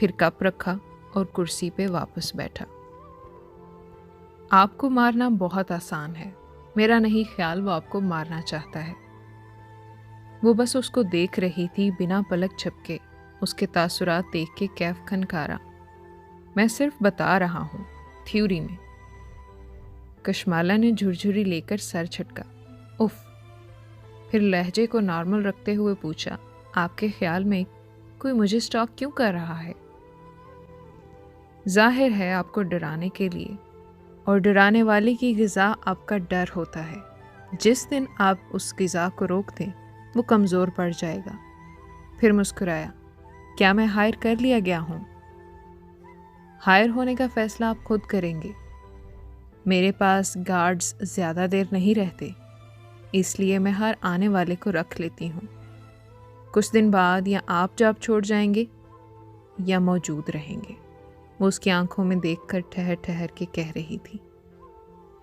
फिर कप रखा और कुर्सी पे वापस बैठा। आपको मारना बहुत आसान है, मेरा नहीं ख्याल वो आपको मारना चाहता है। वो बस उसको देख रही थी बिना पलक झपके। उसके तासुरात देख के कैफ खनकारा। मैं सिर्फ बता रहा हूँ, थ्योरी में। कशमाला ने झुरझुरी लेकर सर झटका। उफ। फिर लहजे को नॉर्मल रखते हुए पूछा, आपके ख्याल में कोई मुझे स्टॉक क्यों कर रहा है? जाहिर है आपको डराने के लिए, और डराने वाले की ग़िज़ा आपका डर होता है। जिस दिन आप उस ग़िज़ा को रोक दें वो कमज़ोर पड़ जाएगा। फिर मुस्कुराया, क्या मैं हायर कर लिया गया हूँ? हायर होने का फ़ैसला आप खुद करेंगे। मेरे पास गार्ड्स ज़्यादा देर नहीं रहते, इसलिए मैं हर आने वाले को रख लेती हूँ। कुछ दिन बाद या आप जॉब छोड़ जाएंगे या मौजूद रहेंगे। वो उसकी आंखों में देखकर ठहर ठहर के कह रही थी।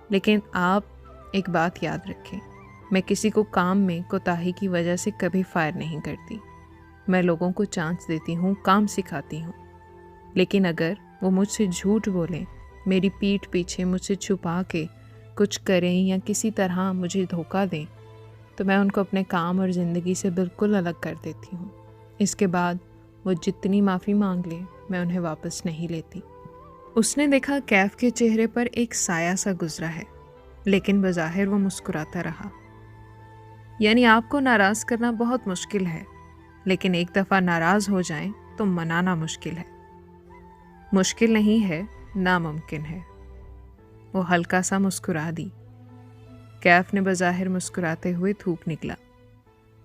लेकिन आप एक बात याद रखें, मैं किसी को काम में कोताही की वजह से कभी फायर नहीं करती। मैं लोगों को चांस देती हूँ, काम सिखाती हूँ। लेकिन अगर वो मुझसे झूठ बोलें, मेरी पीठ पीछे मुझसे छुपा के कुछ करें या किसी तरह मुझे धोखा दें, तो मैं उनको अपने काम और ज़िंदगी से बिल्कुल अलग कर देती हूँ। इसके बाद वो जितनी माफ़ी मांग ले, मैं उन्हें वापस नहीं लेती। उसने देखा कैफ के चेहरे पर एक साया सा गुजरा है, लेकिन बज़ाहिर वो मुस्कुराता रहा। यानी आपको नाराज़ करना बहुत मुश्किल है, लेकिन एक दफ़ा नाराज़ हो जाएं तो मनाना मुश्किल है। मुश्किल नहीं है, नामुमकिन है। वो हल्का सा मुस्कुरा दी। कैफ ने बज़ाहिर मुस्कुराते हुए थूक निकला।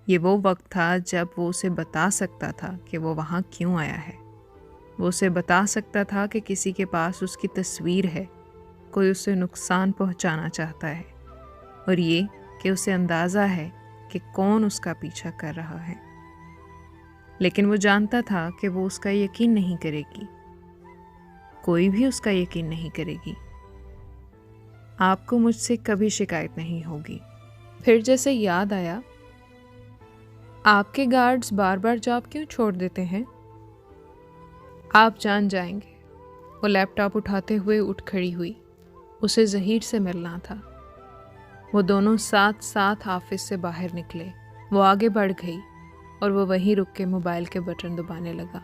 ये वो वक्त था जब वो उसे बता सकता था कि वो वहाँ क्यों आया है। वो उसे बता सकता था कि किसी के पास उसकी तस्वीर है, कोई उसे नुकसान पहुँचाना चाहता है, और ये कि उसे अंदाज़ा है कि कौन उसका पीछा कर रहा है। लेकिन वो जानता था कि वो उसका यकीन नहीं करेगी, कोई भी उसका यकीन नहीं करेगी। आपको मुझसे कभी शिकायत नहीं होगी। फिर जैसे याद आया, आपके गार्ड्स बार बार जॉब क्यों छोड़ देते हैं? आप जान जाएंगे। वो लैपटॉप उठाते हुए उठ खड़ी हुई। उसे ज़हीर से मिलना था। वो दोनों साथ साथ ऑफिस से बाहर निकले। वो आगे बढ़ गई और वो वहीं रुक के मोबाइल के बटन दबाने लगा।